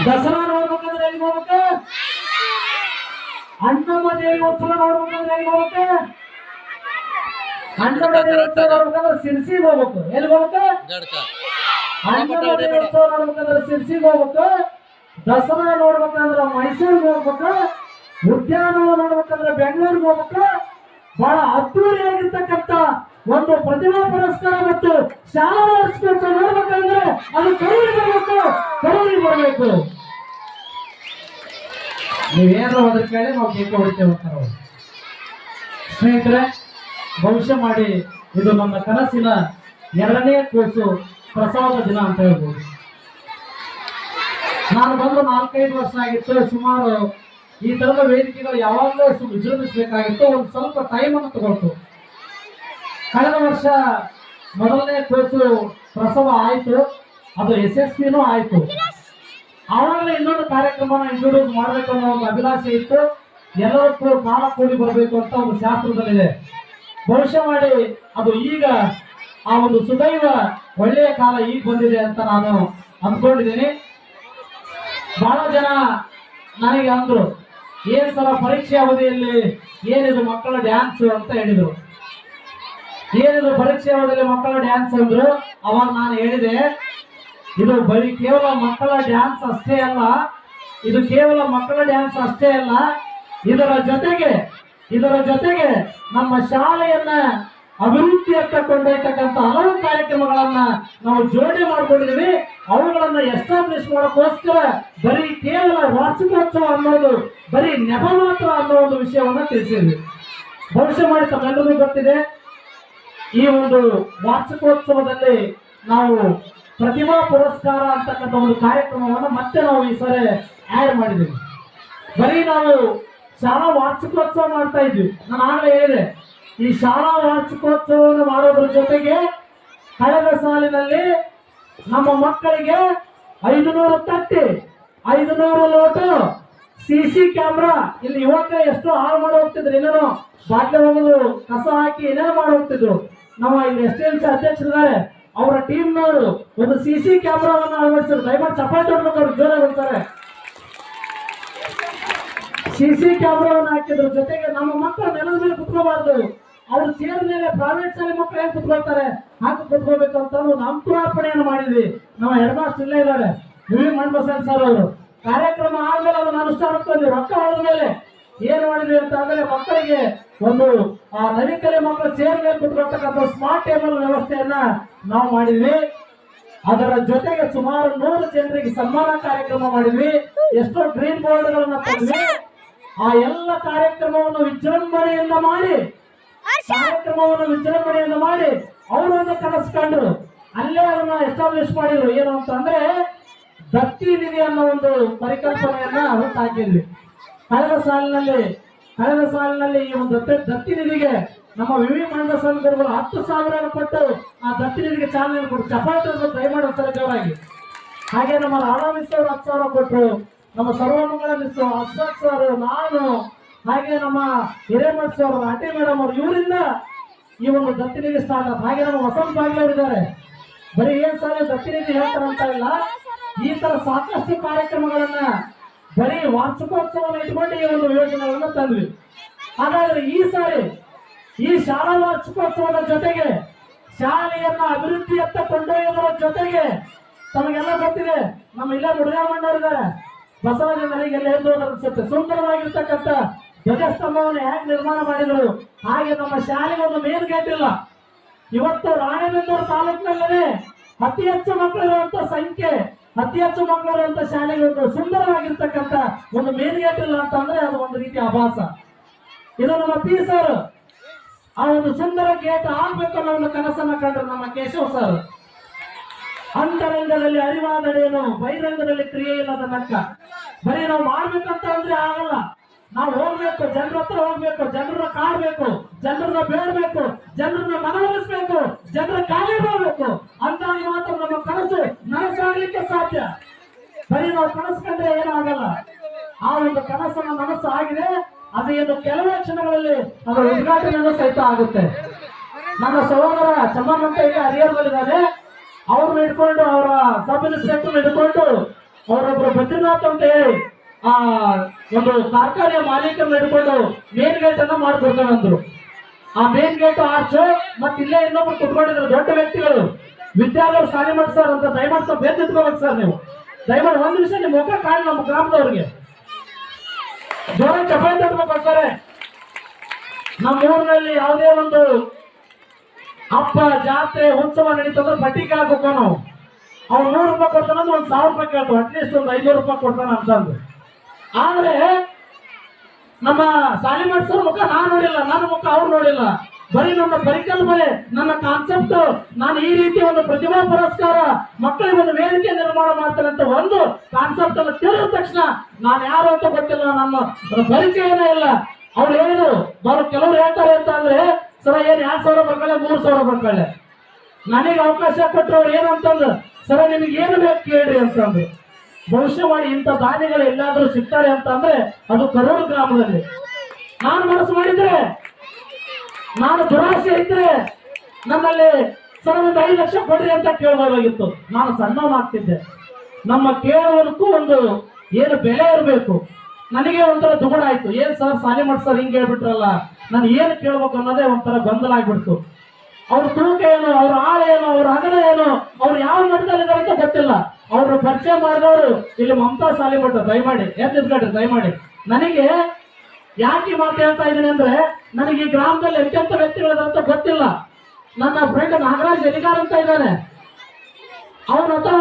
ದಸರಾ ನೋಡ್ಬೇಕಂದ್ರೆ ಎಲ್ಲಿ ಹೋಗ್ಬೇಕು? ಅಣ್ಣಮ್ಮ ದೇವಿ ಉತ್ಸವ ನೋಡ್ಬೇಕಂದ್ರೆ ಎಲ್ಲಿ ಹೋಗ್ಬೇಕು? ಅಣ್ಣಮ್ಮ ದೇವಿ ಉತ್ಸವ ನೋಡ್ಬೇಕಂದ್ರೆ ಸಿರ್ಸಿಗೆ ಹೋಗ್ಬೇಕು. ಎಲ್ಲಿ ಹೋಗ್ಬೇಕು? ಅಣ್ಣಮ್ಮ ದೇವಿ ಉತ್ಸವ ನೋಡ್ಬೇಕಂದ್ರೆ ಸಿರ್ಸಿಗೆ ಹೋಗ್ಬೇಕು. ದಸರಾ ನೋಡ್ಬೇಕಂದ್ರೆ ಮೈಸೂರಿಗೆ ಹೋಗ್ಬೇಕು. ಉದ್ಯಾನವನ ನೋಡ್ಬೇಕಂದ್ರೆ ಬೆಂಗಳೂರಿಗೆ ಹೋಗ್ಬೇಕು. ಬಹಳ ಅದ್ದೂರಿಯಾಗಿರ್ತಕ್ಕಂಥ ಒಂದು ಪ್ರತಿಭಾ ಪುರಸ್ಕಾರ ಮತ್ತು ಶಾಲಾ ವಾರ್ಷಿಕೋತ್ಸವ ನೋಡ್ಬೇಕಂದ್ರೆ ಅದು ಕರೂರಿಗೆ ಬರಬೇಕು. ನೀವೇನು ಅದ್ರ ಕೇಳಿ ನಾವು ಕೇಕ್ ಹೊಡಿತೇವೆ ಅಂತಾರೆ. ಸ್ನೇಹಿತರೆ, ಭವಿಷ್ಯ ಮಾಡಿ ಇದು ನನ್ನ ಕನಸಿನ 2ನೇ ಕೋರ್ಸು ಪ್ರಸವದ ದಿನ ಅಂತ ಹೇಳ್ಬೋದು. ನಾನು ಬಂದು 4-5 ವರ್ಷ ಆಗಿತ್ತು. ಸುಮಾರು ಈ ತರದ ವೇದಿಕೆಗಳು ಯಾವಾಗಲೂ ವಿಜೃಂಭಿಸಬೇಕಾಗಿತ್ತು. ಒಂದು ಸ್ವಲ್ಪ ಟೈಮ್ ಅನ್ನು ತಗೊಳ್ತು. ಕಳೆದ ವರ್ಷ 1ನೇ ಕೋರ್ಸು ಪ್ರಸವ ಆಯಿತು, ಅದು ಯಶಸ್ವಿನೂ ಆಯಿತು. ಆವಾಗಲೇ ಇನ್ನೊಂದು ಕಾರ್ಯಕ್ರಮನ ಇಂಟ್ರೊಡ್ಯೂಸ್ ಮಾಡಬೇಕು ಅನ್ನೋ ಒಂದು ಅಭಿಲಾಷೆ ಇತ್ತು. ಎಲ್ಲರಿಗೂ ಕಾಲ ಕೂಡಿ ಬರಬೇಕು ಅಂತ ಒಂದು ಶಾಸ್ತ್ರದಲ್ಲಿದೆ. ಭವಿಷ್ಯ ಮಾಡಿ ಅದು ಈಗ ಆ ಒಂದು ಸುದೈವ ಒಳ್ಳೆಯ ಕಾಲ ಈಗ ಬಂದಿದೆ ಅಂತ ನಾನು ಅಂದ್ಕೊಂಡಿದ್ದೀನಿ. ಬಹಳ ಜನ ನನಗೆ ಅಂದ್ರು, ಏನ್ ಸಲ ಪರೀಕ್ಷೆ ಅವಧಿಯಲ್ಲಿ ಏನಿದು ಮಕ್ಕಳ ಡ್ಯಾನ್ಸ್ ಅಂತ ಹೇಳಿದ್ರು. ಏನಿದು ಪರೀಕ್ಷೆ ಅವಧಿಯಲ್ಲಿ ಮಕ್ಕಳ ಡ್ಯಾನ್ಸ್ ಅಂದ್ರು. ಅವಾಗ ನಾನು ಹೇಳಿದೆ, ಇದು ಬರೀ ಕೇವಲ ಮಕ್ಕಳ ಡ್ಯಾನ್ಸ್ ಅಷ್ಟೇ ಅಲ್ಲ, ಇದು ಕೇವಲ ಮಕ್ಕಳ ಡ್ಯಾನ್ಸ್ ಅಷ್ಟೇ ಅಲ್ಲ, ಇದರ ಜೊತೆಗೆ ನಮ್ಮ ಶಾಲೆಯನ್ನ ಅಭಿವೃದ್ಧಿಯತ್ತ ಕೊಂಡೊಯ್ತಕ್ಕಂಥ ಹಲವು ಕಾರ್ಯಕ್ರಮಗಳನ್ನ ನಾವು ಜೋಡಣೆ ಮಾಡ್ಕೊಂಡಿದ್ದೀವಿ. ಅವುಗಳನ್ನ ಎಸ್ಟಾಬ್ಲಿಷ್ ಮಾಡೋಕ್ಕೋಸ್ಕರ ಬರೀ ಕೇವಲ ವಾರ್ಷಿಕೋತ್ಸವ ಅನ್ನೋದು ಬರೀ ನೆಪ ಮಾತ್ರ ಅನ್ನೋ ಒಂದು ವಿಷಯವನ್ನ ತಿಳಿಸಿದ್ವಿ. ಭವಿಷ್ಯ ಮಾಡಿ ತಮ್ಮೆಲ್ಲರಿಗೂ ಗೊತ್ತಿದೆ, ಈ ಒಂದು ವಾರ್ಷಿಕೋತ್ಸವದಲ್ಲಿ ನಾವು ಪ್ರತಿಭಾ ಪುರಸ್ಕಾರ ಅಂತಕ್ಕಂಥ ಒಂದು ಕಾರ್ಯಕ್ರಮವನ್ನು ಮತ್ತೆ ನಾವು ಈ ಸರಿ ಆಡ್ ಮಾಡಿದ್ದೀವಿ. ಬರೀ ನಾವು ಶಾಲಾ ವಾರ್ಷಿಕೋತ್ಸವ ಮಾಡ್ತಾ ಇದ್ವಿ. ನಾನು ಆಗಲೇ ಹೇಳಿದೆ, ಈ ಶಾಲಾ ವಾರ್ಷಿಕೋತ್ಸವವನ್ನು ಮಾಡೋದ್ರ ಜೊತೆಗೆ ಕಳೆದ ಸಾಲಿನಲ್ಲಿ ನಮ್ಮ ಮಕ್ಕಳಿಗೆ 500 ತಟ್ಟೆ, 500 ಲೋಟು, CC ಕ್ಯಾಮ್ರಾ, ಇಲ್ಲಿ ಯುವಕ ಎಷ್ಟು ಹಾಳು ಮಾಡಿ ಹೋಗ್ತಿದ್ರು, ಏನೇನೋ ಬಾಟ್ಲೆ ಹೋಗೋದು, ಕಸ ಹಾಕಿ ಏನೇನೋ ಮಾಡಿ ಹೋಗ್ತಿದ್ರು. ನಮ್ಮ ಇಲ್ಲಿ STMC ಅಧ್ಯಕ್ಷರಿದ್ದಾರೆ, ಅವರ ಟೀಮ್ನವರು ಒಂದು CC ಕ್ಯಾಮ್ರಾವನ್ನು ಅಳವಡಿಸಿದ್ರು. ದಯಮಾಡಿ ಚಪ್ಪಾಳೆ ಹೊಡ್ಬೇಕು, ಅವ್ರು ಜೋರಾಗಿ ಬರ್ತಾರೆ. CC ಕ್ಯಾಮ್ರಾವನ್ನು ಹಾಕಿದ್ರ ಜೊತೆಗೆ ನಮ್ಮ ಮಕ್ಕಳು ನೆಲದ ಮೇಲೆ ಕುತ್ಕೋಬಾರ್ದು, ಅವ್ರು ಚೇರ್ ಮೇಲೆ ಪ್ರೈವೇಟ್ ಶಾಲೆ ಮಕ್ಕಳು ಏನ್ ಕುತ್ಕೊಳ್ತಾರೆ ಹಾಗೆ ಕುತ್ಕೋಬೇಕು ಅಂತ ಒಂದು ಅಂಕುರಾರ್ಪಣೆಯನ್ನು ಮಾಡಿದ್ವಿ. ನಮ್ಮ ಹೆಡ್ ಮಾಸ್ಟರ್ ಇಲ್ಲೇ ಇದ್ದಾರೆ, ವಿ ಮನ್ಬಸನ್ ಸರ್ ಅವರು. ಕಾರ್ಯಕ್ರಮ ಆದ್ಮೇಲೆ ಅದನ್ನು ಅನುಷ್ಠಾನಕ್ಕೆ ರೊಕ್ಕ ಹೊಡೆದ ಮೇಲೆ ಏನ್ ಮಾಡಿದ್ವಿ ಅಂತ ಅಂದ್ರೆ ಮಕ್ಕಳಿಗೆ ಒಂದು ಆ ನವಿಕಲೆ ಮಕ್ಕಳು ಚೇರ್ ಮೇಲೆ ಕುತ್ಕೊಳ್ತಕ್ಕಂಥ ಸ್ಮಾರ್ಟ್ ಟೇಬಲ್ ವ್ಯವಸ್ಥೆಯನ್ನ ನಾವು ಮಾಡಿದ್ವಿ. ಅದರ ಜೊತೆಗೆ ಸುಮಾರು 100 ಜನರಿಗೆ ಸನ್ಮಾನ ಕಾರ್ಯಕ್ರಮ ಮಾಡಿದ್ವಿ. ಎಷ್ಟೋ ಗ್ರೀನ್ ಬೋರ್ಡ್ಗಳನ್ನ ತಂದ್ವಿ. ಆ ಎಲ್ಲ ಕಾರ್ಯಕ್ರಮವನ್ನು ವಿಜೃಂಭಣೆಯಿಂದ ಮಾಡಿ ಅವರು ಒಂದು ಕನಸ್ಕೊಂಡ್ರು. ಅಲ್ಲೇ ಅದನ್ನ ಎಸ್ಟಾಬ್ಲಿಷ್ ಮಾಡಿದ್ರು. ಏನು ಅಂತ ಅಂದ್ರೆ ದತ್ತಿ ನಿಧಿ ಅನ್ನೋ ಒಂದು ಪರಿಕಲ್ಪನೆಯನ್ನ ಹುಟ್ಟಾಕಿದ್ವಿ. ಕಳೆದ ಸಾಲಿನಲ್ಲಿ ಈ ಒಂದು ದತ್ತಿ ನಿಧಿಗೆ ನಮ್ಮ ವಿವಿ ಮಂಡಲ ಸಂಘಗಳು 10,000 ಕೊಟ್ಟು ಆ ದತ್ತಿ ನಿಧಿಗೆ ಚಾಲನೆ ಕೊಟ್ಟು ಚಪಾಟಿ ದಯಮಾಡಿ ಒಂದ್ಸಲ ಜೋರಾಗಿ. ಹಾಗೆ ನಮ್ಮ ರಾಧಾ ಮಿಸ್ ಅವರು 10,000 ಕೊಟ್ಟರು. ನಮ್ಮ ಸರ್ವಮಂಗಳ ಮಿಸ್, ಅಶ್ವಥ್ ಸರ್, ನಾನು, ಹಾಗೆ ನಮ್ಮ ಹಿರೇಮಠ್ ಸರ್, ಆಟಿ ಮೇಡಮ್ ಅವರು, ಇವರಿಂದ ಈ ಒಂದು ದತ್ತಿ ನಿಧಿ ಸ್ಟಾರ್ಟ್ ಆಯ್ತು. ಹಾಗೆ ನಮ್ಮ ವಸಂತ ಬಾಗ್ಲಿ ಅವರಿದ್ದಾರೆ. ಬರೀ ಏನ್ ಸಾಲ ದತ್ತಿ ನಿಧಿ ಹೇಳ್ತಾರಂತ ಇಲ್ಲ, ಈ ತರ ಸಾಕಷ್ಟು ಕಾರ್ಯಕ್ರಮಗಳನ್ನ ಬರೀ ವಾರ್ಷಿಕೋತ್ಸವನ ಇಟ್ಕೊಂಡು ಈ ಒಂದು ಯೋಜನೆಗಳನ್ನ ತಂದ್ವಿ. ಹಾಗಾದ್ರೆ ಈ ಸಾರಿ ಈ ಶಾಲಾ ವಾರ್ಷಿಕೋತ್ಸವದ ಜೊತೆಗೆ ಶಾಲೆಯನ್ನ ಅಭಿವೃದ್ಧಿಯತ್ತ ಕೊಂಡೊಯ್ಯೋದರ ಜೊತೆಗೆ ತಮಗೆಲ್ಲ ಗೊತ್ತಿದೆ, ನಮ್ಮ ಇಲ್ಲ ಮುರುಘಾಮಣ್ಣವರಿದ್ದಾರೆ, ಬಸವರಾಜ ಮನೆಗೆಲ್ಲ ಎದ್ದು ಅನ್ಸುತ್ತೆ, ಸುಂದರವಾಗಿರ್ತಕ್ಕಂಥ ಧ್ವಜಸ್ತಂಭವನ್ನು ಹೇಗೆ ನಿರ್ಮಾಣ ಮಾಡಿದರು. ಹಾಗೆ ನಮ್ಮ ಶಾಲೆಗೆ ಒಂದು ಮೇನ್ ಗೇಟ್ ಇಲ್ಲ. ಇವತ್ತು ರಾಣೆಬೆನ್ನೂರು ತಾಲೂಕಿನಲ್ಲೇ ಅತಿ ಹೆಚ್ಚು ಮಕ್ಕಳಿರುವಂತ ಶಾಲೆಗೆ ಒಂದು ಸುಂದರವಾಗಿರ್ತಕ್ಕಂಥ ಒಂದು ಮೇನ್ ಗೇಟ್ ಇಲ್ಲ ಅಂತ ಅಂದ್ರೆ ಅದು ಒಂದು ರೀತಿ ಆಭಾಸ. ಇದು ನಮ್ಮ ಪಿ ಸರ್ ಆ ಒಂದು ಸುಂದರ ಗೇಟ್ ಆಗ್ಬೇಕು ಅನ್ನೋ ಒಂದು ಕನಸನ್ನ ಕಂಡ್ರು ನಮ್ಮ ಕೇಶವ್ ಸರ್. ಅಂತರಂಗದಲ್ಲಿ ಅರಿವಾದಡೇನು, ಬಹಿರಂಗದಲ್ಲಿ ಕ್ರಿಯೆ ಇಲ್ಲದ ನಕ್ಕ. ಬರೀ ನಾವು ಮಾಡ್ಬೇಕಂತ ಅಂದ್ರೆ ಆಗಲ್ಲ. ನಾವು ಹೋಗ್ಬೇಕು, ಜನರ ಹತ್ರ ಹೋಗ್ಬೇಕು, ಜನರನ್ನ ಕಾಡ್ಬೇಕು, ಜನರನ್ನ ಬೇಡಬೇಕು, ಜನರನ್ನ ಮನವೊಲಿಸ್ಬೇಕು, ಜನರ ಕಾಲಿ ಹೋಗ್ಬೇಕು. ಅಂದಾಗ ಮಾತ್ರ ನಮ್ಮ ಕನಸು ನನಸಾಗಲಿಕ್ಕೆ ಸಾಧ್ಯ. ಬರೀ ನಾವು ಕನಸ್ಕೊಂಡ್ರೆ ಏನೂ ಆಗಲ್ಲ. ಆ ಒಂದು ಕನಸನ್ನ ಮನಸ್ಸು ಆಗಿದೆ. ಅದು ಏನು ಕೆಲವೇ ಕ್ಷಣಗಳಲ್ಲಿ ಅದರ ಉದ್ಘಾಟನೆಯನ್ನು ಸಹಿತ ಆಗುತ್ತೆ. ನನ್ನ ಸಹೋದರ ಚಮ್ಮನ್ ಅಂತ ಈಗ ಹರಿಹರದಲ್ಲಿದ್ದಾರೆ. ಅವ್ರನ್ನ ಹಿಡ್ಕೊಂಡು, ಅವರ ಸಬ್ ಇನ್ಸ್ಪೆಕ್ಟರ್ ಹಿಡ್ಕೊಂಡು ಅವರೊಬ್ಬರು ಬದ್ರಿನಾಥ್ ಅಂತ ಹೇಳಿ ಆ ಒಂದು ಕಾರ್ಖಾನೆಯ ಮಾಲೀಕರನ್ನ ಹಿಡ್ಕೊಂಡು ಮೇನ್ ಗೇಟ್ ಅನ್ನ ಮಾಡ್ಕೊಡ್ತಾನಂದ್ರು. ಆ ಮೇನ್ ಗೇಟ್ ಆರ್ಚ್ ಮತ್ತೆ ಇಲ್ಲೇ ಇನ್ನೊಬ್ರು ಕುತ್ಕೊಂಡಿದ್ರು ದೊಡ್ಡ ವ್ಯಕ್ತಿಗಳು, ವಿದ್ಯಾಲಯ ಸಾಲಿಮಠ್ ಸರ್ ಅಂತ. ದಯಮಾಡಿ ಸ್ವಲ್ಪ ಬೇರೆ ನಿಂತ್ಕೋಬೇಕು ಸರ್ ನೀವು, ದಯಮಾಡಿ ಒಂದ್ ನಿಮಿಷ ನಿಮ್ ಮುಖ ಕಾಣಿ ನಮ್ಮ ಗ್ರಾಮದವ್ರಿಗೆ. ಜೋರ ಚಪಾಯಿ ತಡ್ಬೇಕಾರೆ ನಮ್ಮ ಊರಿನಲ್ಲಿ ಯಾವುದೇ ಒಂದು ಹಬ್ಬ ಜಾತ್ರೆ ಉತ್ಸವ ನಡೀತಂದ್ರೆ ಬಟ್ಟಿ ಕೇಳಕ್ ಹೋಗ್ತಾವ ನಾವು. ಅವ್ನು 100 ರೂಪಾಯಿ ಕೊಡ್ತಾನಂದ್ರೆ 1,000 ರೂಪಾಯಿ ಕೇಳ್ತಾವ, ಅಟ್ಲೀಸ್ಟ್ ಒಂದು 500 ರೂಪಾಯಿ ಕೊಡ್ತಾನ ಅಂತಂದು. ಆದ್ರೆ ನಮ್ಮ ಸಾಲಿಮಠ್ ಸರ್ ಮುಖ ನಾನ್ ನೋಡಿಲ್ಲ, ನನ್ನ ಮುಖ ಅವ್ರು ನೋಡಿಲ್ಲ. ಬರೀ ನನ್ನ ಪರಿಕಲ್ಪನೆ, ನನ್ನ ಕಾನ್ಸೆಪ್ಟ್, ನಾನು ಈ ರೀತಿ ಒಂದು ಪ್ರತಿಭಾ ಪುರಸ್ಕಾರ ಮಕ್ಕಳಿಗೆ ಒಂದು ವೇದಿಕೆ ನಿರ್ಮಾಣ ಮಾಡ್ತೇನೆ ಅಂತ ಒಂದು ಕಾನ್ಸೆಪ್ಟ್ ಅನ್ನು ತಿಳಿದ ತಕ್ಷಣ ನಾನು ಯಾರು ಅಂತ ಗೊತ್ತಿಲ್ಲ, ನನ್ನ ಪರಿಚಯನೇ ಇಲ್ಲ. ಅವ್ರು ಏನು ಕೆಲವ್ರು ಹೇಳ್ತಾರೆ ಅಂತ ಅಂದ್ರೆ, ಸರ ಏನ್ 2,000 ಬರ್ಕೊಳ್ಳೆ 3,000 ಬರ್ಕೊಳ್ಳೆ. ನನಗೆ ಅವಕಾಶ ಕೊಟ್ಟರು ಅವ್ರು ಏನಂತಂದ್ರು, ಸರ ನಿಮಗೆ ಏನು ಬೇಕು ಕೇಳ್ರಿ ಅಂತಂದ್ರು. ಭವಿಷ್ಯವಾಣಿ ಇಂಥ ದಾನಿಗಳು ಎಲ್ಲಾದ್ರೂ ಸಿಗ್ತಾರೆ ಅಂತ ಅಂದ್ರೆ ಅದು ಕರೂರು ಗ್ರಾಮದಲ್ಲಿ. ನಾನು ಮನಸ್ಸು ಮಾಡಿದ್ರೆ, ನಾನು ದುರಾಸೆ ಇದ್ರೆ ನನ್ನಲ್ಲಿ ಸರ ಒಂದು 5 ಲಕ್ಷ ಕೊಡ್ರಿ ಅಂತ ಕೇಳಬಹುದಾಗಿತ್ತು. ನಾನು ಸಣ್ಣವನಾಗ್ತಿದ್ದೆ. ನಮ್ಮ ಕೇಳುವುದಕ್ಕೂ ಒಂದು ಏನು ಬೆಲೆ ಇರಬೇಕು. ನನಗೆ ಒಂಥರ ದುಗುಡ ಆಯ್ತು, ಏನ್ ಸರ್ ಸಾಲಿಮಠ್ ಸರ್ ಹಿಂಗೆ ಹೇಳ್ಬಿಟ್ರಲ್ಲ, ನಾನು ಏನು ಕೇಳ್ಬೇಕು ಅನ್ನೋದೇ ಒಂಥರ ಗೊಂದಲ ಆಗ್ಬಿಡ್ತು. ಅವ್ರ ತೂಕ ಏನು, ಅವ್ರ ಆಳ ಏನು, ಅವ್ರ ಅಗಲ ಏನು, ಅವ್ರು ಯಾವ ಮಟ್ಟದಲ್ಲಿ ಇದಾರೆ ಅಂತ ಗೊತ್ತಿಲ್ಲ. ಅವ್ರ ಪರಿಚಯ ಮಾಡಿದವರು ಇಲ್ಲಿ ಮಮತಾ ಸಾಲಿಮಠ. ದಯಮಾಡಿ ಎದ್ದಿದ್ರಿ ದಯಮಾಡಿ. ನನಗೆ ಯಾಕೆ ಮಾತು ಹೇಳ್ತಾ ಇದ್ದೀನಿ ಅಂದ್ರೆ, ನನಗೆ ಈ ಗ್ರಾಮದಲ್ಲಿ ಎಂತೆಂಥ ವ್ಯಕ್ತಿಗಳಿದಂತ ಗೊತ್ತಿಲ್ಲ. ನನ್ನ ಫ್ರೆಂಡ್ ನಾಗರಾಜ್ ಎಲಿಗಾರ್ ಅಂತ ಇದ್ದಾನೆ, ಅವನ ಹತ್ರ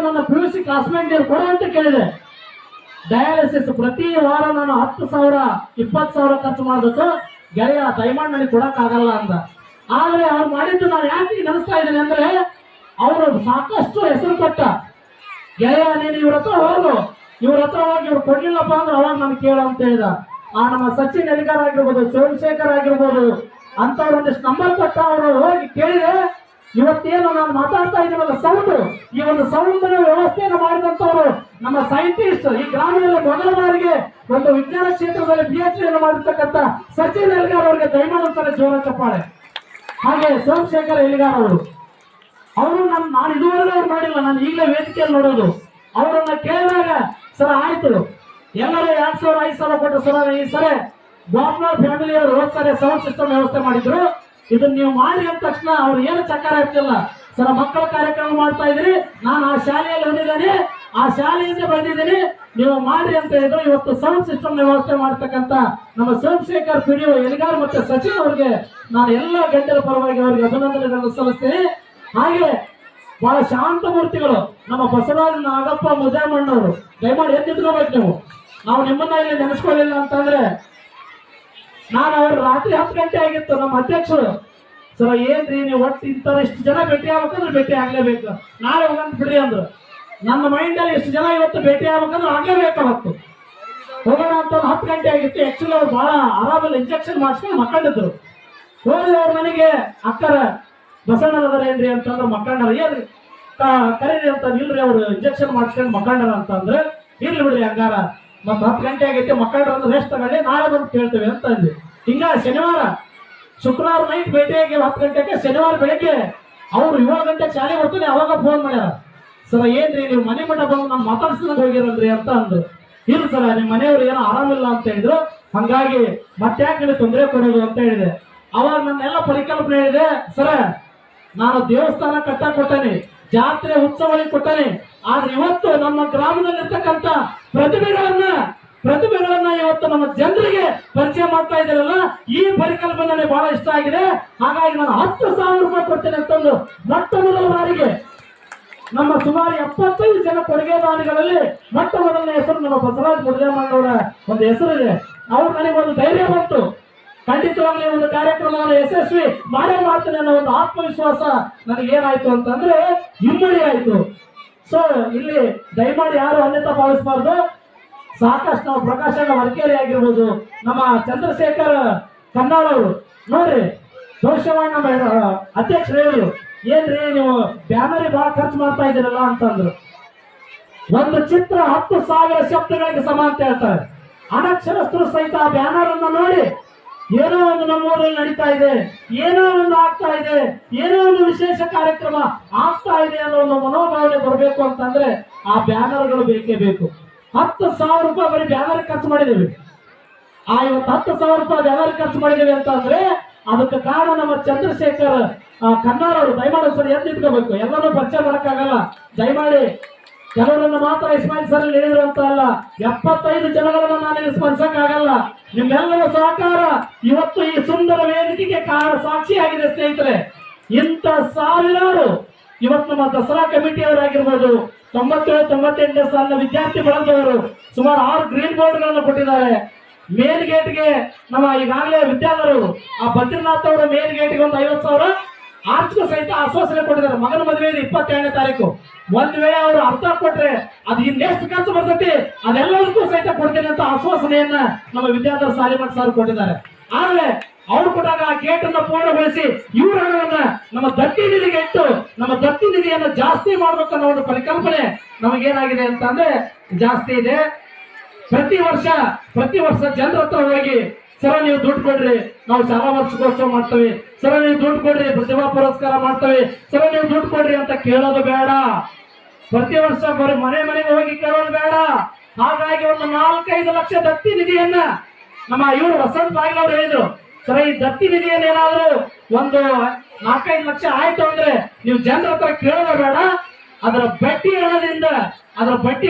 ನನ್ನ PUC ಕ್ಲಾಸ್ಮೇಟ್ ನೀರು ಕೊಡು ಅಂತ ಕೇಳಿದೆ. ಡಯಾಲಿಸಿಸ್ ಪ್ರತಿ ವಾರ ನಾನು 10,000 20,000 ಖರ್ಚು ಮಾಡಬೇಕು, ಗೆಳೆಯ ದಯಮಾಡಿ ನನಗೆ ಕೊಡಕ್ ಆಗಲ್ಲ ಅಂದ. ಆದ್ರೆ ಅವ್ರು ಮಾಡಿದ್ದು ನಾನು ಯಾಕೆ ನೆನೆಸ್ತಾ ಇದ್ದೀನಿ ಅಂದ್ರೆ, ಅವರು ಸಾಕಷ್ಟು ಹೆಸರು ಕೊಟ್ಟ. ಗೆಳೆಯ ನೀನು ಇವ್ರ ಹತ್ರ ಹೋಗು, ಇವ್ರ ಹತ್ರ ಹೋಗಿ ಇವ್ರು ಕೊಡ್ಲಿಲ್ಲಪ್ಪ ಅಂದ್ರೆ ಅವಾಗ ನಾನು ಕೇಳು ಅಂತ ಹೇಳಿದ. ನಮ್ಮ ಸಚಿನ್ ಎಲಿಗಾರ್ ಆಗಿರ್ಬೋದು, ಸೋಮಶೇಖರ್ ಆಗಿರ್ಬೋದು ಅಂತವ್ರು ಒಂದಿಷ್ಟು ನಂಬರ್ ಕೊಟ್ಟ. ಅವರು ಹೋಗಿ ಕೇಳಿದೆ, ಇವತ್ತೇನು ನಾನು ಮಾತಾಡ್ತಾ ಇದ್ದೀನಲ್ಲ ಸೌಂಡ್, ಈ ಒಂದು ಸೌಂಡ್ ವ್ಯವಸ್ಥೆಯನ್ನು ಮಾಡಿದಂತವ್ರು ನಮ್ಮ ಸೈಂಟಿಸ್ಟ್. ಈ ಗ್ರಾಮದಲ್ಲಿ ಮೊದಲ ಬಾರಿಗೆ ಒಂದು ವಿಜ್ಞಾನ ಕ್ಷೇತ್ರದಲ್ಲಿ PhD ಮಾಡಿರ್ತಕ್ಕಂಥ ಸಚಿನ್ ಎಲಿಗಾರ್ ಅವರಿಗೆ ದಯಮಾಡಿ ಒಂದ್ಸಲ ಜೋರ ಚಪ್ಪಾಳೆ. ಹಾಗೆ ಸೋಮಶೇಖರ್ ಎಲಿಗಾರ್ ಅವರು ನಾನು ಇದುವರೆಗೂ ಅವ್ರು ಮಾಡಿಲ್ಲ, ನಾನು ಈಗಲೇ ವೇದಿಕೆಯಲ್ಲಿ ನೋಡೋದು. ಅವರನ್ನ ಕೇಳಿದಾಗ ಸರ್ ಆಯ್ತು ಎಲ್ಲರೂ 2,000 5,000 ಕೊಟ್ಟರು ಸರ್, ಈ ಸರಿ ಗೋಪ್ನಾಳ್ ಫ್ಯಾಮಿಲಿ ಅವರು ಹೋದ್ ಸರಿ ಸೌಂಡ್ ಸಿಸ್ಟಮ್ ವ್ಯವಸ್ಥೆ ಮಾಡಿದ್ರು, ಇದನ್ನ ನೀವು ಮಾಡಿ ಅಂದ ತಕ್ಷಣ ಅವ್ರು ಏನು ಚಕ್ಕಾರ ಇರ್ತಿಲ್ಲ. ಸರ್ ಮಕ್ಕಳ ಕಾರ್ಯಕ್ರಮ ಮಾಡ್ತಾ ಇದ್ರಿ, ನಾನು ಆ ಶಾಲೆಯಲ್ಲಿ ಬಂದಿದ್ದೇನೆ, ಆ ಶಾಲೆಯಿಂದ ಬಂದಿದ್ದೀನಿ, ನೀವು ಮಾಡಿ ಅಂತ ಹೇಳಿದ್ರು. ಇವತ್ತು ಸೌಂಡ್ ಸಿಸ್ಟಮ್ ವ್ಯವಸ್ಥೆ ಮಾಡ್ತಕ್ಕಂಥ ನಮ್ಮ ಸೋಮಶೇಖರ್ PDO ಎಲಿಗಾರ್ ಮತ್ತೆ ಸಚಿನ್ ಅವ್ರಿಗೆ ನಾನು ಎಲ್ಲ ಗಣ್ಯರ ಪರವಾಗಿ ಅವರಿಗೆ ಅಭಿನಂದನೆಗಳನ್ನು ಸಲ್ಲಿಸ್ತೇನೆ. ಹಾಗೆ ಬಹಳ ಶಾಂತ ಮೂರ್ತಿಗಳು ನಮ್ಮ ಬಸವರಾಜ್ ನಾಗಪ್ಪ ಮುದ್ಯಾಮಣ್ಣವರು, ದಯಮಾಡಿ ಎದ್ದು ನಿಂತ್ಕೋಬೇಕು ನೀವು. ನಾವು ನಿಮ್ಮನ್ನ ಇಲ್ಲಿ ನೆನೆಸ್ಕೊಳ್ಳಿಲ್ಲ ಅಂತಂದ್ರೆ, ನಾನು ಅವ್ರು ರಾತ್ರಿ 10 ಗಂಟೆ ಆಗಿತ್ತು ನಮ್ಮ ಅಧ್ಯಕ್ಷರು, ಸರ್ ಏನ್ರಿ ನೀವು ಒಟ್ಟು ಇಷ್ಟು ಜನ ಭೇಟಿ ಆಗ್ಬೇಕಂದ್ರೆ ಭೇಟಿ ಆಗ್ಲೇಬೇಕು, ನಾಳೆ ಹೋಗಂತ ಬಿಡ್ರಿ ಅಂದ್ರು. ನನ್ನ ಮೈಂಡಲ್ಲಿ ಇಷ್ಟು ಜನ ಇವತ್ತು ಭೇಟಿ ಆಗ್ಬೇಕಂದ್ರೆ ಆಗ್ಲೇಬೇಕು, ಅವತ್ತು ಹೋಗೋಣ ಅಂತ 10 ಗಂಟೆ ಆಗಿತ್ತು. ಆಕ್ಚುಲಿ ಅವ್ರು ಬಹಳ ಆರಾಮಲ್ಲಿ ಇಂಜೆಕ್ಷನ್ ಮಾಡಿಸ್ಕೊಂಡು ಮಕ್ಕಳಿದ್ರು. ಹೋಗಿ ಅವ್ರು ನನಗೆ ಅಕ್ಕರ ಬಸಣ್ಣನದರ ಏನ್ರಿ ಅಂತಂದ್ರೆ ಮಕ್ಕಂಡರ, ಏನ್ರಿ ಕರೀರಿ ಅಂತ, ಇಲ್ರಿ ಅವ್ರು ಇಂಜೆಕ್ಷನ್ ಮಾಡಿಸ್ಕೊಂಡು ಮಕ್ಕಂಡರ ಅಂತಂದ್ರೆ, ಇರ್ಲಿ ಬಿಡ್ರಿ ಹಂಗಾರ ಮತ್ತೆ 10 ಗಂಟೆ ಆಗೈತೆ ಮಕ್ಕಳ್ರ ಅಂದ್ರೆ ರೆಸ್ಟ್ ತಗೊಳ್ಳಿ, ನಾಳೆ ಬಂದು ಕೇಳ್ತೇವೆ ಅಂತ ಅಂದ್ವಿ. ಹಿಂಗ ಶನಿವಾರ ಶುಕ್ರವಾರ ನೈಟ್ ಭೇಟಿಯಾಗಿ 10 ಗಂಟೆಗೆ, ಶನಿವಾರ ಬೆಳಗ್ಗೆ ಅವ್ರು 7 ಗಂಟೆಗೆ ಶಾಲೆ ಬರ್ತೀನಿ, ಅವಾಗ ಫೋನ್ ಮಾಡ್ಯಾರ, ಸರ್ ಏನ್ರಿ ನೀವು ಮನೆ ಮಠ ಬಂದು ನಾನು ಮಾತಾಡ್ಸ್ಕೊಂಡು ಹೋಗಿರಲ್ರಿ ಅಂತ ಅಂದ್ರು. ಇಲ್ಲ ಸರ್ ನಿಮ್ಮ ಮನೆಯವ್ರು ಏನೋ ಆರಾಮಿಲ್ಲ ಅಂತ ಹೇಳಿದ್ರು, ಹಂಗಾಗಿ ಮತ್ತೆ ಯಾಕೆ ನೀವು ತೊಂದರೆ ಕೊಡೋದು ಅಂತ ಹೇಳಿದೆ. ಅವಾಗ ನನ್ನೆಲ್ಲ ಪರಿಕಲ್ಪನೆ ಹೇಳಿದೆ, ಸರ ನಾನು ದೇವಸ್ಥಾನ ಕಟ್ಟಾಕ್ ಕೊಟ್ಟೇನೆ, ಜಾತ್ರೆ ಉತ್ಸವಗಳಿಗೆ ಕೊಟ್ಟೇನೆ, ಆದ್ರೆ ಇವತ್ತು ನಮ್ಮ ಗ್ರಾಮದಲ್ಲಿರ್ತಕ್ಕಂಥ ಪ್ರತಿಭೆಗಳನ್ನ ಇವತ್ತು ನಮ್ಮ ಜನರಿಗೆ ಪರಿಚಯ ಮಾಡ್ತಾ ಇದ್ದಾರಲ್ಲ, ಈ ಪರಿಕಲ್ಪನೆ ನನಗೆ ಬಹಳ ಇಷ್ಟ ಆಗಿದೆ. ಹಾಗಾಗಿ ನಾನು 10,000 ರೂಪಾಯಿ ಕೊಡ್ತೇನೆ ಅಂತಂದು ಮೊಟ್ಟ ಮೊದಲ ಬಾರಿಗೆ ನಮ್ಮ ಸುಮಾರು 75 ಜನ ಕೊಡುಗೆದಾನಿಗಳಲ್ಲಿ ಮೊಟ್ಟ ಮೊದಲನೇ ಹೆಸರು ನಮ್ಮ ಬಸವರಾಜ್ ಮುದ್ಯಾಮಣ್ಣವರ ಒಂದು ಹೆಸರಿದೆ. ಅವ್ರು ನನಗೊಂದು ಧೈರ್ಯ ಬಂತು, ಖಂಡಿತವಾಗ್ಲೂ ಒಂದು ಕಾರ್ಯಕ್ರಮವನ್ನು ಯಶಸ್ವಿ ಮಾಡೇ ಮಾಡ್ತೇನೆ ಅನ್ನೋ ಒಂದು ಆತ್ಮವಿಶ್ವಾಸ ನನಗೇನಾಯ್ತು ಅಂತಂದ್ರೆ ಇಮ್ಮಡಿ ಆಯ್ತು. ಸೊ ಇಲ್ಲಿ ದಯಮಾಡಿ ಯಾರು ಅನ್ಯತಾ ಭಾವಿಸಬಾರ್ದು. ಸಾಕಷ್ಟು ನಾವು ಪ್ರಕಾಶನ ವರ್ಕೇರಿ ಆಗಿರ್ಬೋದು, ನಮ್ಮ ಚಂದ್ರಶೇಖರ್ ಕನ್ನಾಳ್ ಅವರು ನೋಡ್ರಿ, ಭವಿಷ್ಯವಾಣಿ ನಮ್ಮ ಅಧ್ಯಕ್ಷರು ಹೇಳಿದ್ರು, ಏನ್ರಿ ನೀವು ಬ್ಯಾನರಿ ಬಹಳ ಖರ್ಚು ಮಾಡ್ತಾ ಇದ್ದೀರಲ್ಲ ಅಂತಂದ್ರು. ಒಂದು ಚಿತ್ರ 10,000 ಶಬ್ದಗಳಿಗೆ ಸಮ ಅಂತ ಹೇಳ್ತಾರೆ. ಅನಕ್ಷರಸ್ಥರು ಸಹಿತ ಆ ಬ್ಯಾನರ್ ಅನ್ನು ನೋಡಿ ಏನೋ ಒಂದು ನಮ್ಮೂರಲ್ಲಿ ನಡೀತಾ ಇದೆ, ಏನೋ ಒಂದು ಆಗ್ತಾ ಇದೆ, ಏನೋ ಒಂದು ವಿಶೇಷ ಕಾರ್ಯಕ್ರಮ ಆಗ್ತಾ ಇದೆ ಅನ್ನೋ ಒಂದು ಮನೋಭಾವನೆ ಬರಬೇಕು ಅಂತಂದ್ರೆ ಆ ಬ್ಯಾನರ್ಗಳು ಬೇಕೇ ಬೇಕು. 10,000 ರೂಪಾಯಿ ಬರೀ ಬ್ಯಾನರ್ ಖರ್ಚು ಮಾಡಿದ್ದೇವೆ. ಇವತ್ತು 10,000 ರೂಪಾಯಿ ಬ್ಯಾನರ್ ಖರ್ಚು ಮಾಡಿದ್ದೇವೆ ಅಂತ ಅಂದ್ರೆ ಅದಕ್ಕೆ ಕಾರಣ ನಮ್ಮ ಚಂದ್ರಶೇಖರ್ ಕನ್ನಾರ್ ಅವರು. ದಯಮಾಡಿ ಸರ್ ಎದ್ದು ನಿಂತ್ಕೋಬೇಕು. ಎಲ್ಲರೂ ಪರಿಚಯ ಮಾಡಕ್ಕಾಗಲ್ಲ, ದಯಮಾಡಿ ಕೆಲವರನ್ನ ಮಾತ್ರ ಇಸ್ಮಾಯಿಲ್ ಸರ್ ಹೇಳಿದ್ರು ಅಂತ ಅಲ್ಲ, 75 ಜನಗಳನ್ನ ನಾನು ಸ್ಮರಿಸಕ್ಕಾಗಲ್ಲ. ನಿಮ್ಮೆಲ್ಲರ ಸಹಕಾರ ಇವತ್ತು ಈ ಸುಂದರ ವೇದಿಕೆಗೆ ಸಾಕ್ಷಿಯಾಗಿದೆ ಸ್ನೇಹಿತರೆ. ಇಂಥ ಸಾವಿರಾರು ಇವತ್ತು ನಮ್ಮ ದಸರಾ ಕಮಿಟಿಯವರಾಗಿರ್ಬೋದು, 97-98 ಸಾಲಿನ ವಿದ್ಯಾರ್ಥಿ ಬಳಗದವರು ಸುಮಾರು 6 ಗ್ರೀನ್ ಬೋರ್ಡ್ಗಳನ್ನು ಕೊಟ್ಟಿದ್ದಾರೆ. ಮೇನ್ ಗೇಟ್ಗೆ ನಮ್ಮ ಈಗಾಗಲೇ ವಿದ್ಯಾರ್ಥಿಗಳು ಆ ಬದ್ರಿನಾಥ್ ಅವರ ಮೇನ್ ಗೇಟ್ಗೆ ಒಂದು 50,000 ಆರ್ಚ್ಗೂ ಸಹಿತ ಆಶ್ವಾಸನೆ ಕೊಟ್ಟಿದ್ದಾರೆ. ಮಗನ ಮದುವೆ 22ನೇ ತಾರೀಕು. ಒಂದ್ ವೇಳೆ ಅವರು ಅರ್ಥ ಕೊಟ್ರೆ ಅದು ಇನ್ನೆಷ್ಟು ಖರ್ಚು ಬರ್ತೈತಿ ಅದೆಲ್ಲದಕ್ಕೂ ಸಹಿತ ಕೊಡ್ತೇನೆ ಅಂತ ಆಶ್ವಾಸನೆಯನ್ನ ನಮ್ಮ ವಿದ್ಯಾರ್ಥಿ ಸಾಲಿಮಠ್ ಸರ್ ಕೊಟ್ಟಿದ್ದಾರೆ. ಆದ್ರೆ ಅವ್ರು ಕೊಟ್ಟಾಗ ಆ ಗೇಟ್ ಅನ್ನ ಪೂರ್ಣಗೊಳಿಸಿ ಇವ್ರ ಹಣವನ್ನ ನಮ್ಮ ದತ್ತಿ ನಿಧಿಗೆ ಇಟ್ಟು ನಮ್ಮ ದತ್ತಿ ನಿಧಿಯನ್ನು ಜಾಸ್ತಿ ಮಾಡ್ಬೇಕನ್ನೋ ಒಂದು ಪರಿಕಲ್ಪನೆ ನಮಗೇನಾಗಿದೆ ಅಂತಂದ್ರೆ ಜಾಸ್ತಿ ಇದೆ. ಪ್ರತಿ ವರ್ಷ ಜನರ ಹತ್ರ ಹೋಗಿ ಸರ ನೀವು ದುಡ್ಡು ಕೊಡ್ರಿ, ನಾವು ಶಾಲಾ ವಾರ್ಷಿಕೋತ್ಸವ ಮಾಡ್ತೇವೆ, ಸರ ನೀವು ದುಡ್ಡು ಕೊಡ್ರಿ, ಪ್ರತಿಭಾ ಪುರಸ್ಕಾರ ಮಾಡ್ತೇವೆ, ಸರ ನೀವು ದುಡ್ಡು ಕೊಡ್ರಿ ಅಂತ ಕೇಳೋದು ಬೇಡ. ಪ್ರತಿ ವರ್ಷ ಬರೀ ಮನೆಗೆ ಹೋಗಿ ಕೇಳೋದು ಬೇಡ. ಹಾಗಾಗಿ ಒಂದು 4-5 ಲಕ್ಷ ದತ್ತಿ ನಿಧಿಯನ್ನ ನಮ್ಮ ಇವರು ವಸಂತ ಬಾಗಿಲ್ ಅವರು ಹೇಳಿದ್ರು, ಸರ ಈ ದತ್ತಿ ನಿಧಿಯನ್ನೇನಾದ್ರೂ ಒಂದು 4-5 ಲಕ್ಷ ಆಯ್ತು ಅಂದ್ರೆ ನೀವು ಜನರ ಹತ್ರ ಕೇಳೋದು ಬೇಡ, ಅದರ ಬಡ್ಡಿ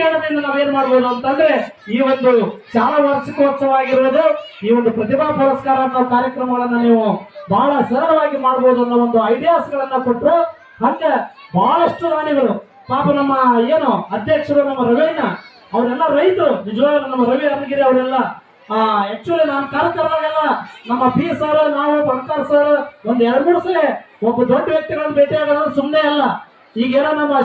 ಹಣದಿಂದ ನಾವೇನ್ ಮಾಡ್ಬೋದು ಅಂತಂದ್ರೆ ಈ ಒಂದು ಶಾಲಾ ವಾರ್ಷಿಕೋತ್ಸವ ಆಗಿರ್ಬೋದು, ಈ ಒಂದು ಪ್ರತಿಭಾ ಪುರಸ್ಕಾರ ಅನ್ನೋ ಕಾರ್ಯಕ್ರಮಗಳನ್ನ ನೀವು ಬಹಳ ಸರಳವಾಗಿ ಮಾಡ್ಬೋದು ಅನ್ನೋ ಒಂದು ಐಡಿಯಾಸ್ ಗಳನ್ನ ಕೊಟ್ಟರು. ಹಂಗ ಬಹಳಷ್ಟು ದಾನಿಗಳು ಪಾಪ ನಮ್ಮ ಏನು ಅಧ್ಯಕ್ಷರು ನಮ್ಮ ರವೀಣ್ಣ ಅವರೆಲ್ಲ ರೈತರು. ನಿಜವಾಗ್ಲೂ ನಮ್ಮ ರವಿ ಅರ್ನಗಿರಿ ಅವರೆಲ್ಲ ಆಕ್ಚುಲಿ ನಾನು ಕಾರ್ಯಕ್ರಮದಾಗೆಲ್ಲ ನಮ್ಮ ಪಿ ಸರ್, ನಾವು ಬಣಕಾರ್ ಸರ್ ಒಂದ್ 2-3 ಸಲ ಒಬ್ಬ ದೊಡ್ಡ ವ್ಯಕ್ತಿಗಳನ್ನು ಭೇಟಿ ಆಗೋದು ಸುಮ್ಮನೆ ಅಲ್ಲ. ಈಗೇನೋ ನಮ್ಮ